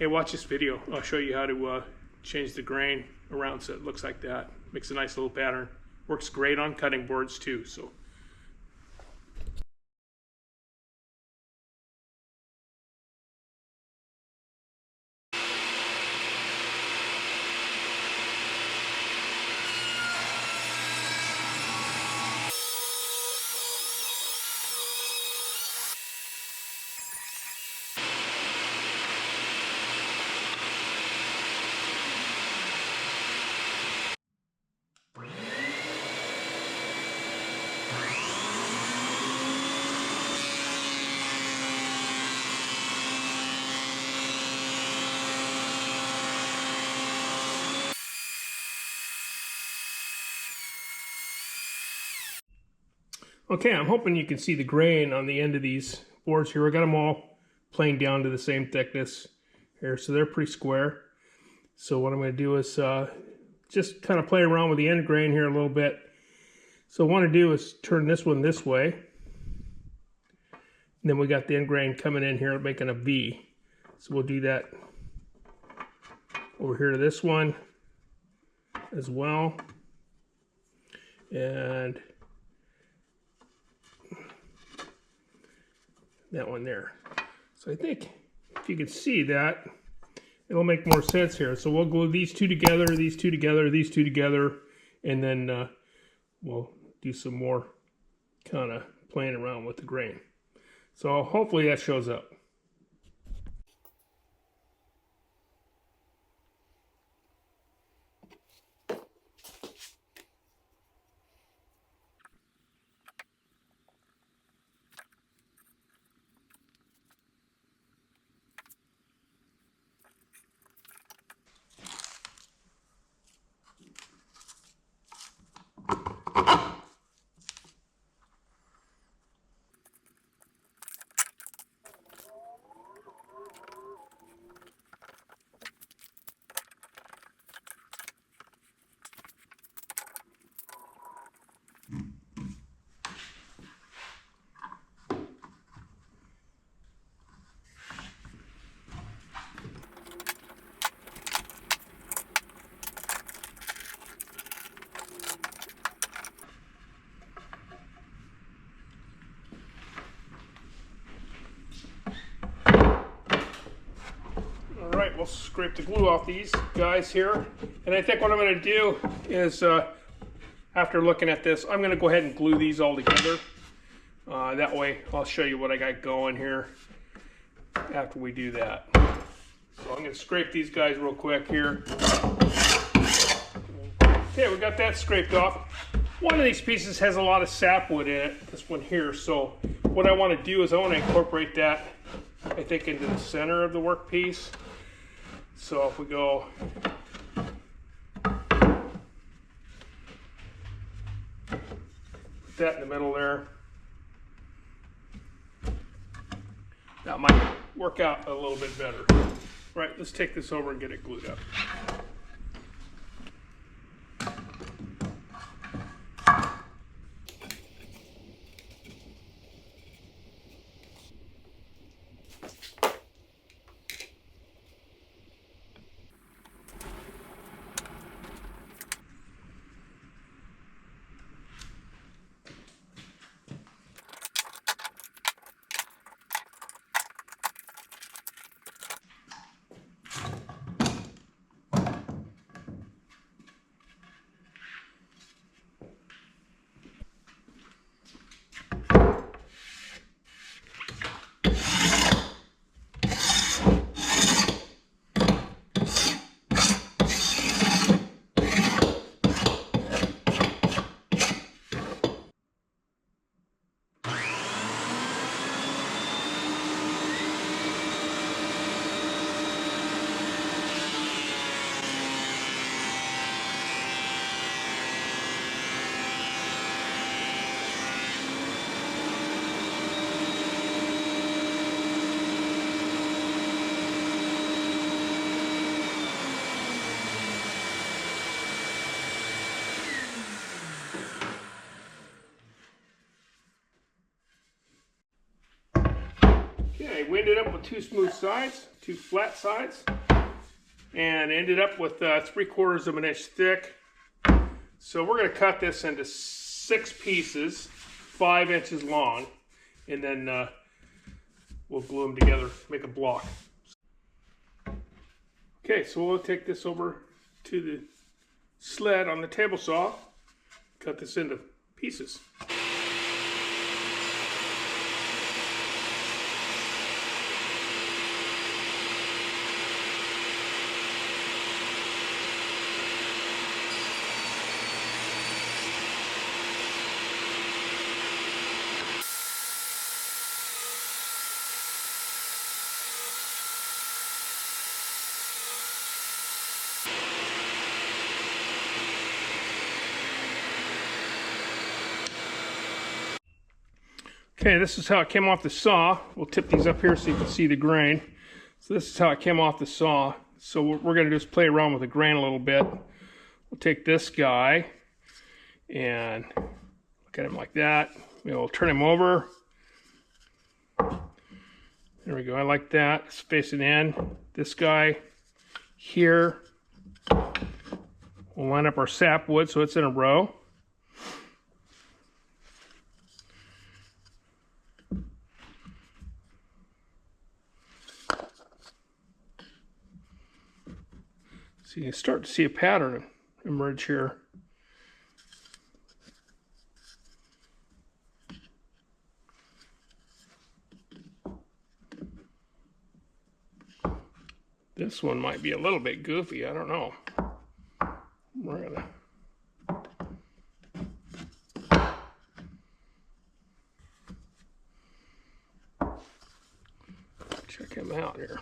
Hey, watch this video. I'll show you how to change the grain around so it looks like that. Makes a nice little pattern. Works great on cutting boards too. So. Okay, I'm hoping you can see the grain on the end of these boards here. I got them all planed down to the same thickness here, so they're pretty square. So what I'm going to do is just kind of play around with the end grain here a little bit. So what I want to do is turn this one this way. And then we got the end grain coming in here making a V. So we'll do that over here to this one as well. And that one there. So I think if you can see that, it'll make more sense here. So we'll glue these two together, these two together, these two together, and then we'll do some more kind of playing around with the grain. So hopefully that shows up. Alright, we'll scrape the glue off these guys here. And I think what I'm going to do is, after looking at this, I'm going to go ahead and glue these all together. That way I'll show you what I got going here after we do that. So I'm going to scrape these guys real quick here. Okay, we got that scraped off. One of these pieces has a lot of sapwood in it, this one here. So what I want to do is I want to incorporate that, I think, into the center of the workpiece. So if we go put that in the middle there, that might work out a little bit better. Right, let's take this over and get it glued up. ended up with 2 smooth sides, 2 flat sides, and ended up with 3/4 of an inch thick. So we're going to cut this into 6 pieces, 5 inches long, and then we'll glue them together, make a block. Okay, so we'll take this over to the sled on the table saw, cut this into pieces. Okay, this is how it came off the saw. We'll tip these up here so you can see the grain. So this is how it came off the saw. So what we're going to do is play around with the grain a little bit. We'll take this guy and look at him like that. We'll turn him over. There we go, I like that. It's facing in. This guy here. We'll line up our sapwood so it's in a row. So you can start to see a pattern emerge here. This one might be a little bit goofy, I don't know. We're gonna check him out here.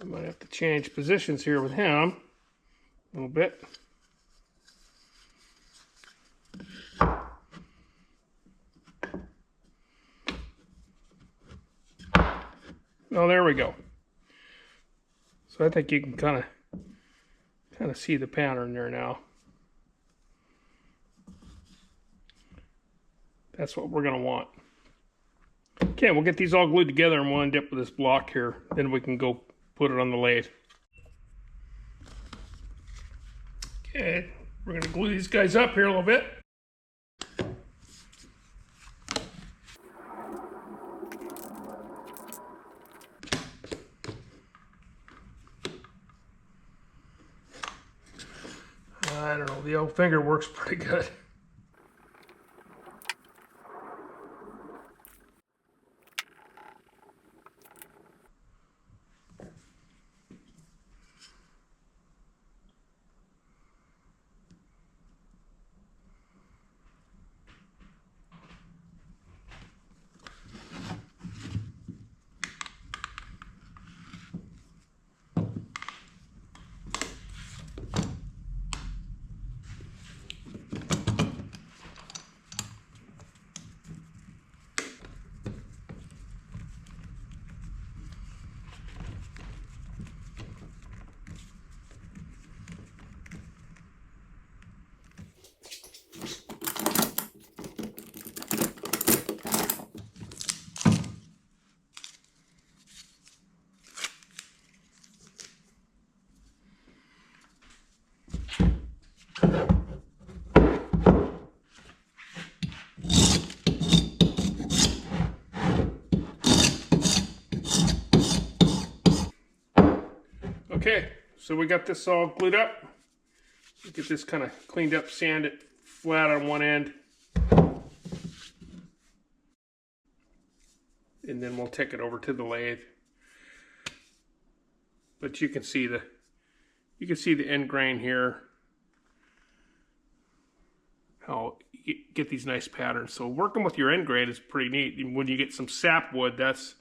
I might have to change positions here with him a little bit. Oh, there we go. So I think you can kind of see the pattern there now. That's what we're going to want. Okay, we'll get these all glued together and we'll end up with this block here. Then we can go put it on the lathe. Okay, we're going to glue these guys up here a little bit. I don't know, the old finger works pretty good. Okay, so we got this all glued up. Get this kind of cleaned up, sand it flat on one end. And then we'll take it over to the lathe. But you can see the end grain here. How you get these nice patterns. So working with your end grain is pretty neat. And when you get some sapwood, that's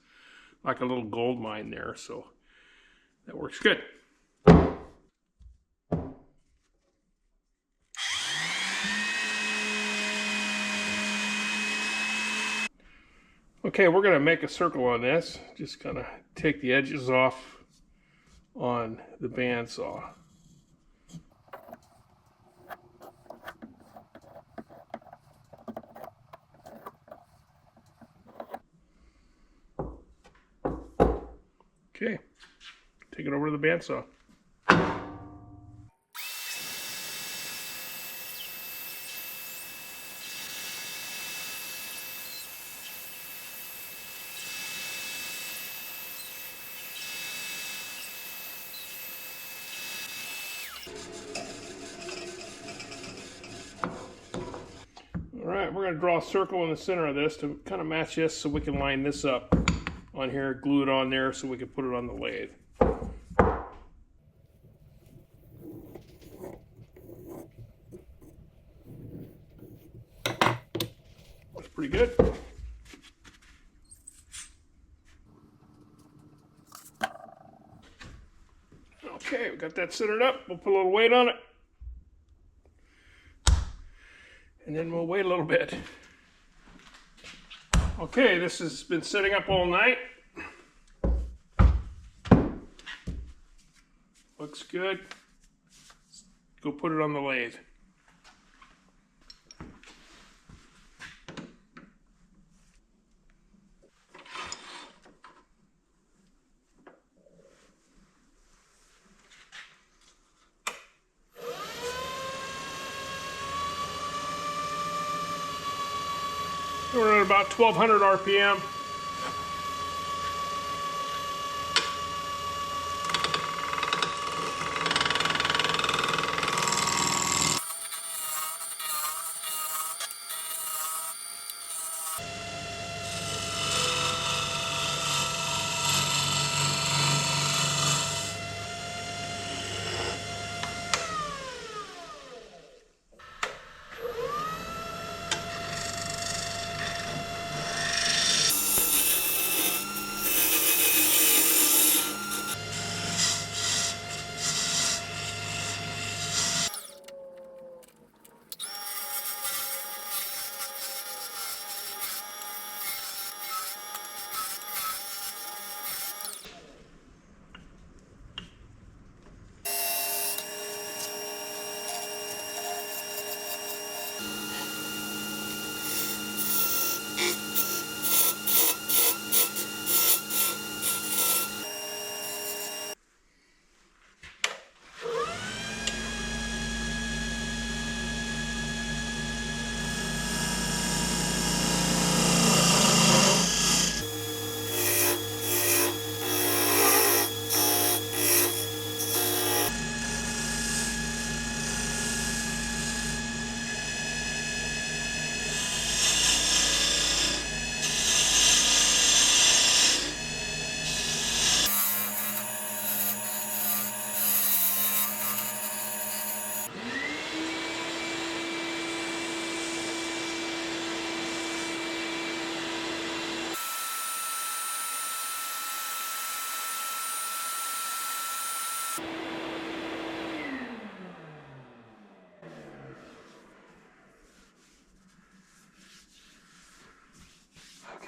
like a little gold mine there. So that works good. Okay, we're going to make a circle on this. Just kind of take the edges off on the bandsaw. Okay, take it over to the bandsaw. Alright, we're going to draw a circle in the center of this to kind of match this so we can line this up on here, glue it on there so we can put it on the lathe. That's pretty good. Okay, we got that centered up. We'll put a little weight on it. And then we'll wait a little bit. Okay, this has been setting up all night. Looks good. Let's go put it on the lathe. We're at about 1200 RPM.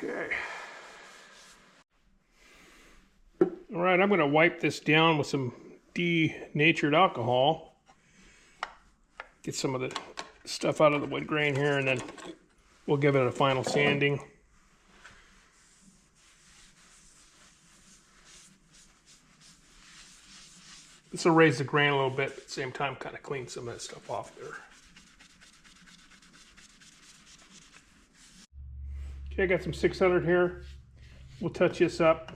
Okay. All right, I'm going to wipe this down with some denatured alcohol. Get some of the stuff out of the wood grain here, and then we'll give it a final sanding. This will raise the grain a little bit, but at the same time kind of clean some of that stuff off there. Okay, I got some 600 here. We'll touch this up.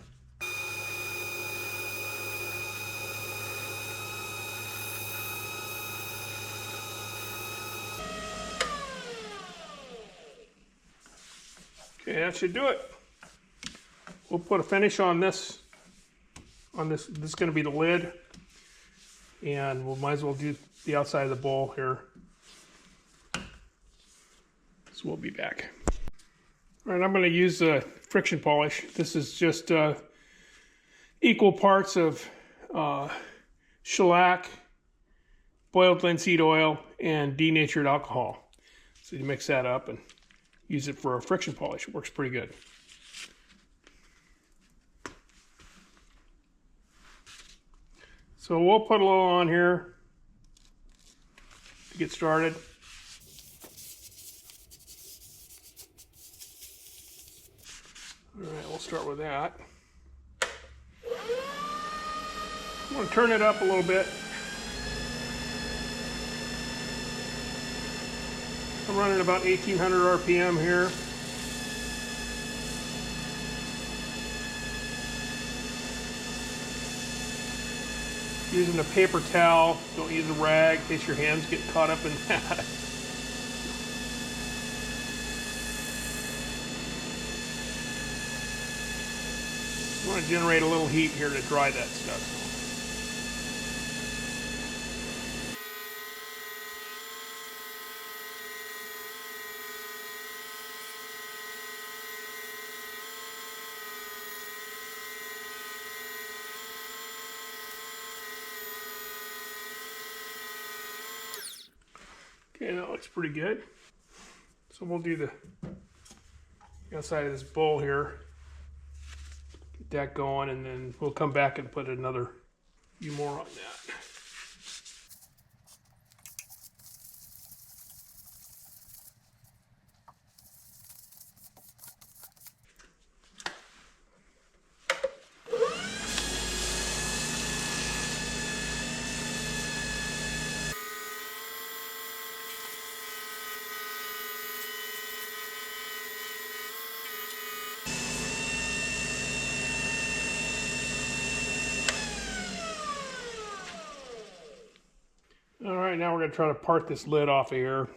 Okay, that should do it. We'll put a finish on this. This is going to be the lid, and we might as well do the outside of the bowl here. So we'll be back. All right, I'm going to use friction polish. This is just equal parts of shellac, boiled linseed oil, and denatured alcohol. So you mix that up and use it for a friction polish. It works pretty good. So we'll put a little on here to get started. All right, we'll start with that. I'm going to turn it up a little bit. I'm running about 1800 RPM here. Using a paper towel, don't use a rag in case your hands get caught up in that. I want to generate a little heat here to dry that stuff. Okay, that looks pretty good. So we'll do the outside of this bowl here. Get that going, and then we'll come back and put another few more on that. All right, now we're going to try to part this lid off of here.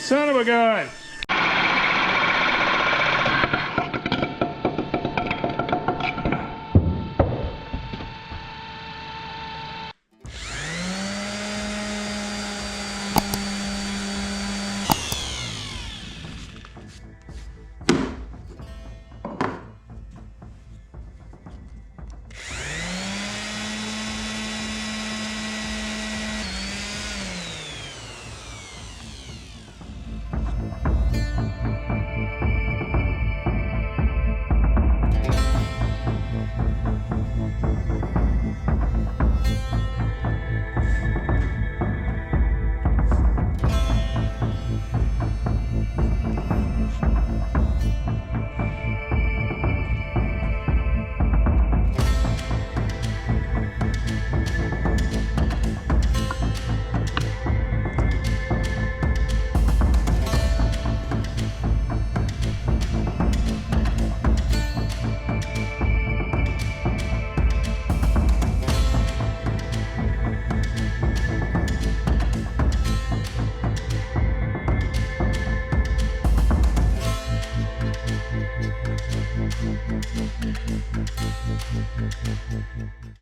Son of a gun!